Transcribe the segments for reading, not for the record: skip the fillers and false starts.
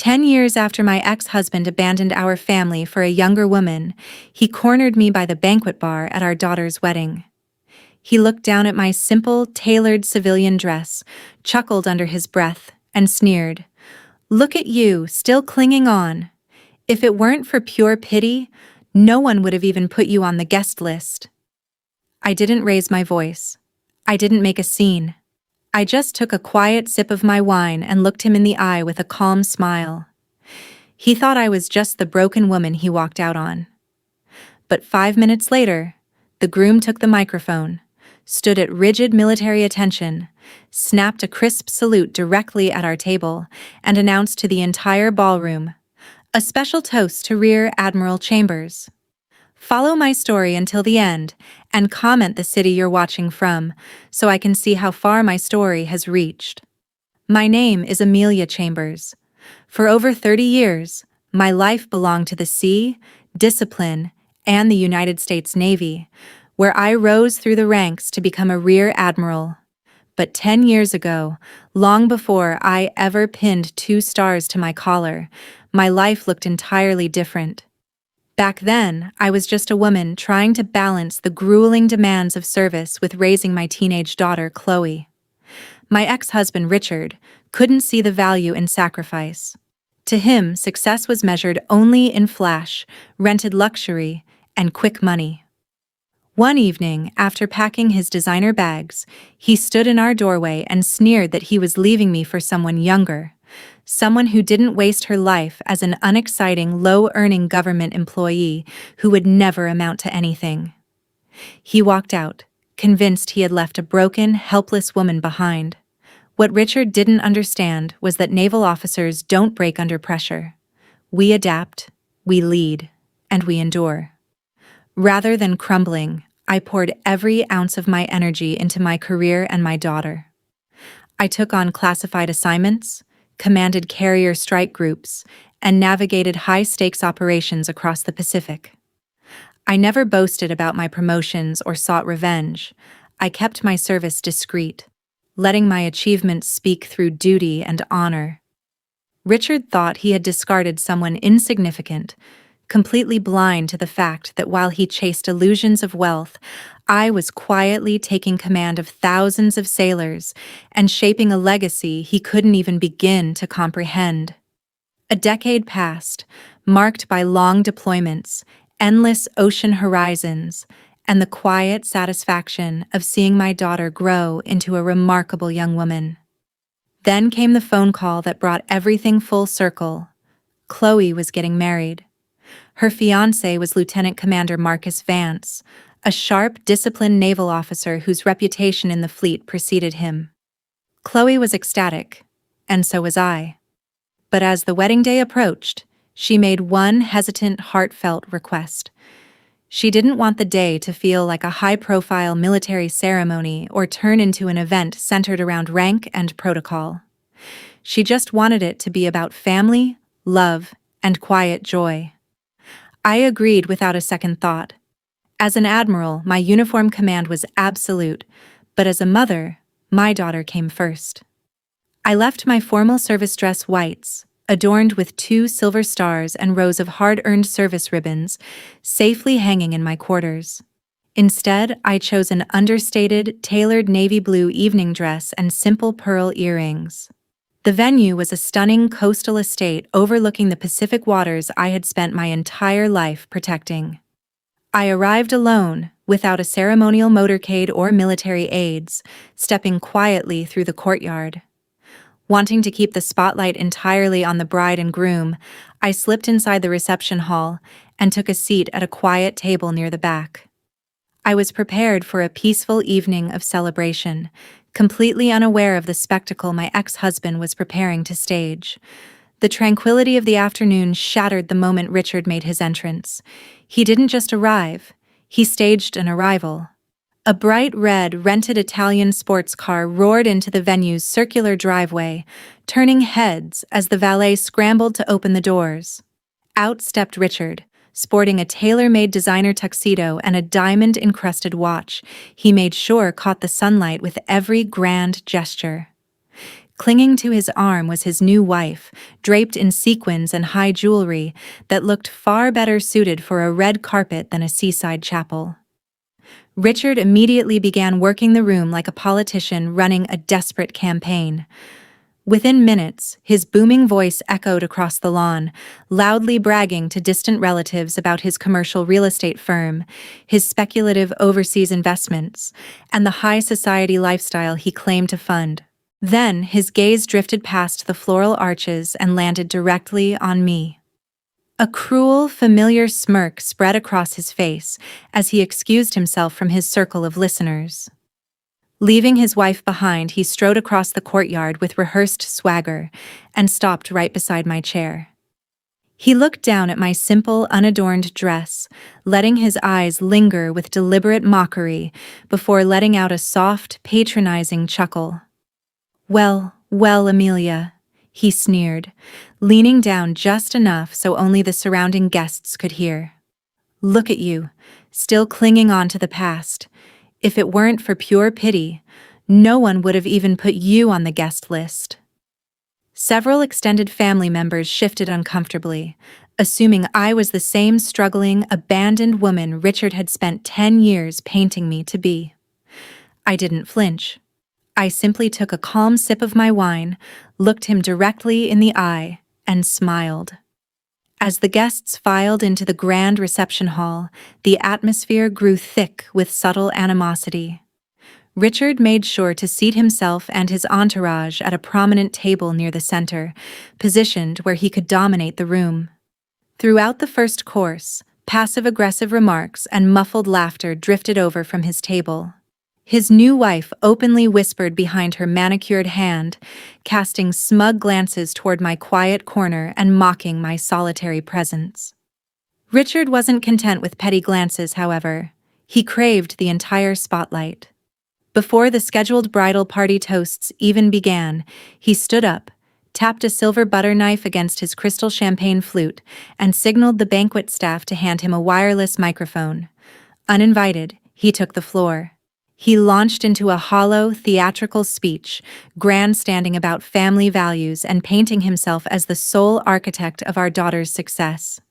10 years after my ex-husband abandoned our family for a younger woman, he cornered me by the banquet bar at our daughter's wedding. He looked down at my simple, tailored civilian dress, chuckled under his breath, and sneered. "Look at you, still clinging on. If it weren't for pure pity, no one would have even put you on the guest list." I didn't raise my voice. I didn't make a scene. I just took a quiet sip of my wine and looked him in the eye with a calm smile. He thought I was just the broken woman he walked out on. But 5 minutes later, the groom took the microphone, stood at rigid military attention, snapped a crisp salute directly at our table, and announced to the entire ballroom, "A special toast to Rear Admiral Chambers. Follow my story until the end, and comment the city you're watching from, so I can see how far my story has reached. My name is Amelia Chambers. For over 30 years, my life belonged to the sea, discipline, and the United States Navy, where I rose through the ranks to become a Rear Admiral. But 10 years ago, long before I ever pinned 2 stars to my collar, my life looked entirely different. Back then, I was just a woman trying to balance the grueling demands of service with raising my teenage daughter, Chloe. My ex-husband, Richard, couldn't see the value in sacrifice. To him, success was measured only in flash, rented luxury, and quick money. One evening, after packing his designer bags, he stood in our doorway and sneered that he was leaving me for someone younger. Someone who didn't waste her life as an unexciting, low-earning government employee who would never amount to anything. He walked out, convinced he had left a broken, helpless woman behind. What Richard didn't understand was that naval officers don't break under pressure. We adapt, we lead, and we endure. Rather than crumbling, I poured every ounce of my energy into my career and my daughter. I took on classified assignments, commanded carrier strike groups, and navigated high-stakes operations across the Pacific. I never boasted about my promotions or sought revenge. I kept my service discreet, letting my achievements speak through duty and honor. Richard thought he had discarded someone insignificant, completely blind to the fact that while he chased illusions of wealth, I was quietly taking command of thousands of sailors and shaping a legacy he couldn't even begin to comprehend. A decade passed, marked by long deployments, endless ocean horizons, and the quiet satisfaction of seeing my daughter grow into a remarkable young woman. Then came the phone call that brought everything full circle. Chloe was getting married. Her fiancé was Lieutenant Commander Marcus Vance, a sharp, disciplined naval officer whose reputation in the fleet preceded him. Chloe was ecstatic, and so was I. But as the wedding day approached, she made one hesitant, heartfelt request. She didn't want the day to feel like a high-profile military ceremony or turn into an event centered around rank and protocol. She just wanted it to be about family, love, and quiet joy. I agreed without a second thought. As an admiral, my uniform command was absolute, but as a mother, my daughter came first. I left my formal service dress whites, adorned with 2 silver stars and rows of hard-earned service ribbons, safely hanging in my quarters. Instead, I chose an understated, tailored navy blue evening dress and simple pearl earrings. The venue was a stunning coastal estate overlooking the Pacific waters I had spent my entire life protecting. I arrived alone, without a ceremonial motorcade or military aids, stepping quietly through the courtyard. Wanting to keep the spotlight entirely on the bride and groom, I slipped inside the reception hall and took a seat at a quiet table near the back. I was prepared for a peaceful evening of celebration, completely unaware of the spectacle my ex-husband was preparing to stage. The tranquility of the afternoon shattered the moment Richard made his entrance. He didn't just arrive, he staged an arrival. A bright red, rented Italian sports car roared into the venue's circular driveway, turning heads as the valet scrambled to open the doors. Out stepped Richard, sporting a tailor-made designer tuxedo and a diamond-encrusted watch he made sure caught the sunlight with every grand gesture. Clinging to his arm was his new wife, draped in sequins and high jewelry that looked far better suited for a red carpet than a seaside chapel. Richard immediately began working the room like a politician running a desperate campaign. Within minutes, his booming voice echoed across the lawn, loudly bragging to distant relatives about his commercial real estate firm, his speculative overseas investments, and the high society lifestyle he claimed to fund. Then his gaze drifted past the floral arches and landed directly on me. A cruel, familiar smirk spread across his face as he excused himself from his circle of listeners. Leaving his wife behind, he strode across the courtyard with rehearsed swagger and stopped right beside my chair. He looked down at my simple, unadorned dress, letting his eyes linger with deliberate mockery before letting out a soft, patronizing chuckle. "Well, well, Amelia," he sneered, leaning down just enough so only the surrounding guests could hear. "Look at you, still clinging on to the past. If it weren't for pure pity, no one would have even put you on the guest list." Several extended family members shifted uncomfortably, assuming I was the same struggling, abandoned woman Richard had spent 10 years painting me to be. I didn't flinch. I simply took a calm sip of my wine, looked him directly in the eye, and smiled. As the guests filed into the grand reception hall, the atmosphere grew thick with subtle animosity. Richard made sure to seat himself and his entourage at a prominent table near the center, positioned where he could dominate the room. Throughout the first course, passive-aggressive remarks and muffled laughter drifted over from his table. His new wife openly whispered behind her manicured hand, casting smug glances toward my quiet corner and mocking my solitary presence. Richard wasn't content with petty glances, however. He craved the entire spotlight. Before the scheduled bridal party toasts even began, he stood up, tapped a silver butter knife against his crystal champagne flute, and signaled the banquet staff to hand him a wireless microphone. Uninvited, he took the floor. He launched into a hollow, theatrical speech, grandstanding about family values and painting himself as the sole architect of our daughter's success.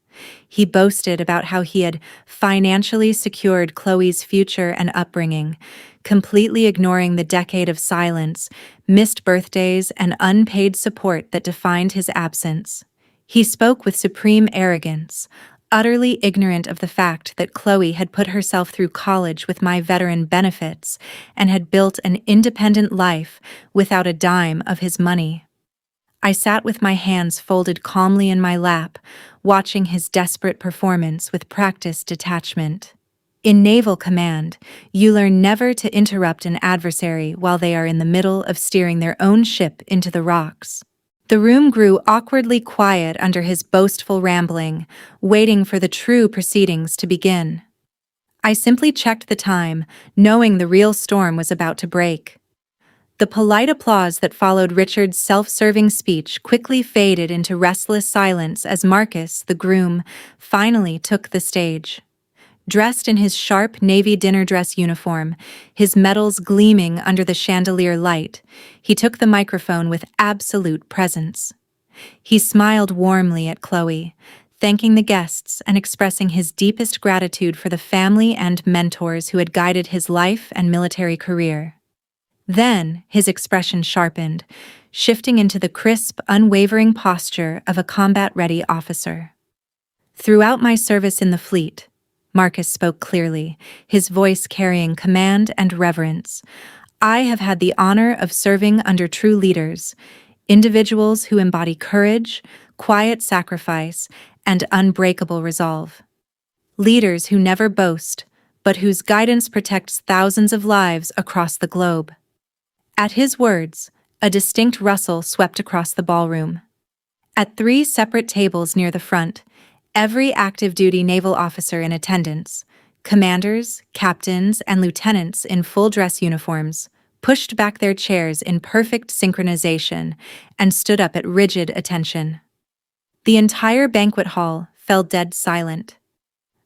He boasted about how he had financially secured Chloe's future and upbringing, completely ignoring the decade of silence, missed birthdays, and unpaid support that defined his absence. He spoke with supreme arrogance, utterly ignorant of the fact that Chloe had put herself through college with my veteran benefits and had built an independent life without a dime of his money. I sat with my hands folded calmly in my lap, watching his desperate performance with practiced detachment. In Naval Command, you learn never to interrupt an adversary while they are in the middle of steering their own ship into the rocks. The room grew awkwardly quiet under his boastful rambling, waiting for the true proceedings to begin. I simply checked the time, knowing the real storm was about to break. The polite applause that followed Richard's self-serving speech quickly faded into restless silence as Marcus, the groom, finally took the stage. Dressed in his sharp navy dinner dress uniform, his medals gleaming under the chandelier light, he took the microphone with absolute presence. He smiled warmly at Chloe, thanking the guests and expressing his deepest gratitude for the family and mentors who had guided his life and military career. Then, his expression sharpened, shifting into the crisp, unwavering posture of a combat-ready officer. "Throughout my service in the fleet," Marcus spoke clearly, his voice carrying command and reverence, "I have had the honor of serving under true leaders, individuals who embody courage, quiet sacrifice, and unbreakable resolve. Leaders who never boast, but whose guidance protects thousands of lives across the globe." At his words, a distinct rustle swept across the ballroom. At 3 separate tables near the front, every active-duty naval officer in attendance, commanders, captains, and lieutenants in full-dress uniforms, pushed back their chairs in perfect synchronization and stood up at rigid attention. The entire banquet hall fell dead silent.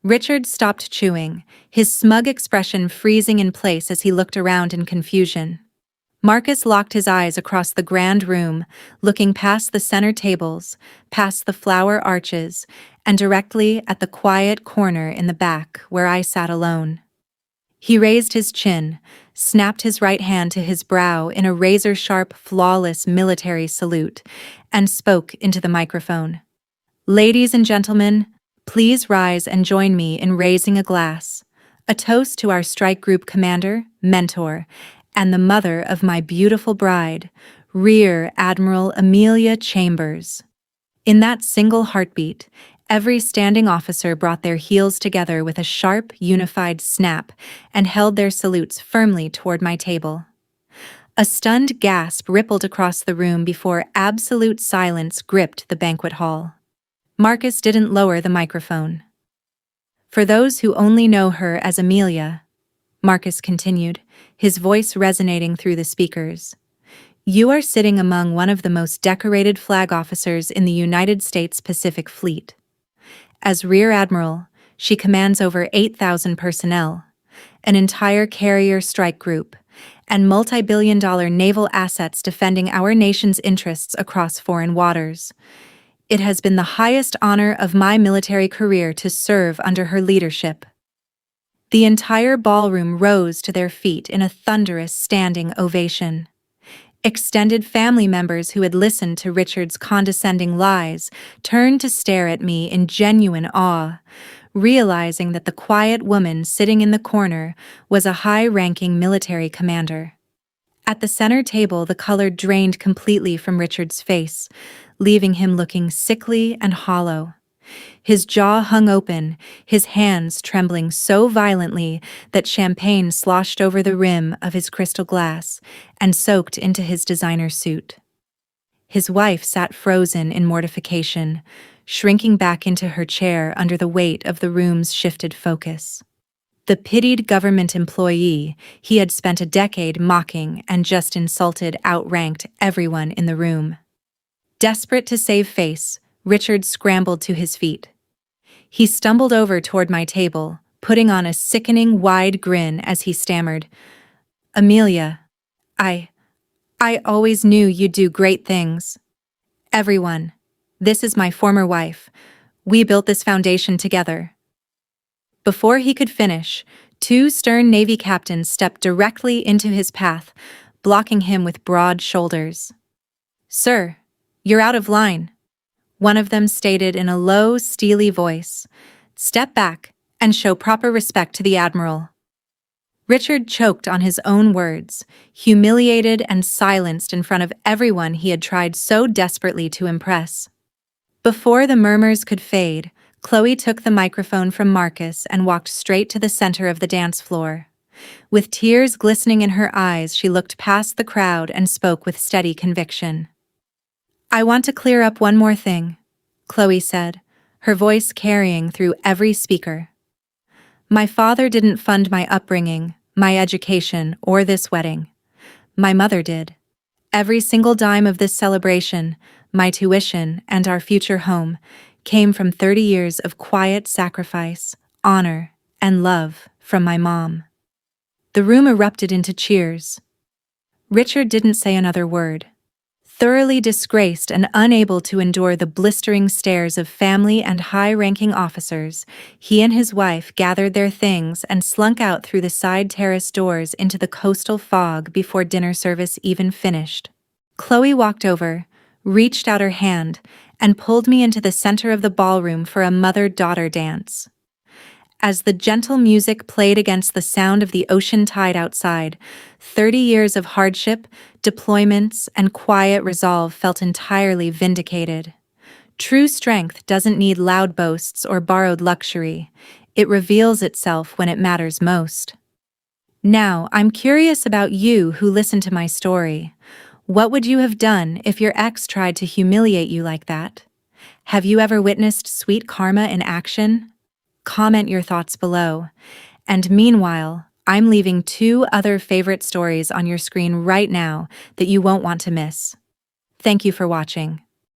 Richard stopped chewing, his smug expression freezing in place as he looked around in confusion. Marcus locked his eyes across the grand room, looking past the center tables, past the flower arches, and directly at the quiet corner in the back where I sat alone. He raised his chin, snapped his right hand to his brow in a razor-sharp, flawless military salute, and spoke into the microphone. "Ladies and gentlemen, please rise and join me in raising a glass. A toast to our strike group commander, mentor, and the mother of my beautiful bride, Rear Admiral Amelia Chambers." In that single heartbeat, every standing officer brought their heels together with a sharp, unified snap and held their salutes firmly toward my table. A stunned gasp rippled across the room before absolute silence gripped the banquet hall. Marcus didn't lower the microphone. "For those who only know her as Amelia," Marcus continued, his voice resonating through the speakers, "you are sitting among one of the most decorated flag officers in the United States Pacific Fleet. As Rear Admiral, she commands over 8,000 personnel, an entire carrier strike group, and multi-billion-dollar naval assets defending our nation's interests across foreign waters. It has been the highest honor of my military career to serve under her leadership." The entire ballroom rose to their feet in a thunderous standing ovation. Extended family members who had listened to Richard's condescending lies turned to stare at me in genuine awe, realizing that the quiet woman sitting in the corner was a high-ranking military commander. At the center table, the color drained completely from Richard's face, leaving him looking sickly and hollow. His jaw hung open, his hands trembling so violently that champagne sloshed over the rim of his crystal glass and soaked into his designer suit. His wife sat frozen in mortification, shrinking back into her chair under the weight of the room's shifted focus. The pitied government employee he had spent a decade mocking and just insulted outranked everyone in the room. Desperate to save face, Richard scrambled to his feet. He stumbled over toward my table, putting on a sickening wide grin as he stammered, "Amelia, I always knew you'd do great things. Everyone, this is my former wife. We built this foundation together." Before he could finish, two stern Navy captains stepped directly into his path, blocking him with broad shoulders. "Sir, you're out of line," one of them stated in a low, steely voice. "Step back and show proper respect to the Admiral." Richard choked on his own words, humiliated and silenced in front of everyone he had tried so desperately to impress. Before the murmurs could fade, Chloe took the microphone from Marcus and walked straight to the center of the dance floor. With tears glistening in her eyes, she looked past the crowd and spoke with steady conviction. "I want to clear up one more thing," Chloe said, her voice carrying through every speaker. "My father didn't fund my upbringing, my education, or this wedding. My mother did. Every single dime of this celebration, my tuition, and our future home, came from 30 years of quiet sacrifice, honor, and love from my mom." The room erupted into cheers. Richard didn't say another word. Thoroughly disgraced and unable to endure the blistering stares of family and high-ranking officers, he and his wife gathered their things and slunk out through the side terrace doors into the coastal fog before dinner service even finished. Chloe walked over, reached out her hand, and pulled me into the center of the ballroom for a mother-daughter dance. As the gentle music played against the sound of the ocean tide outside, 30 years of hardship, deployments, and quiet resolve felt entirely vindicated. True strength doesn't need loud boasts or borrowed luxury. It reveals itself when it matters most. Now, I'm curious about you who listened to my story. What would you have done if your ex tried to humiliate you like that? Have you ever witnessed sweet karma in action? Comment your thoughts below. And meanwhile, I'm leaving 2 other favorite stories on your screen right now that you won't want to miss. Thank you for watching.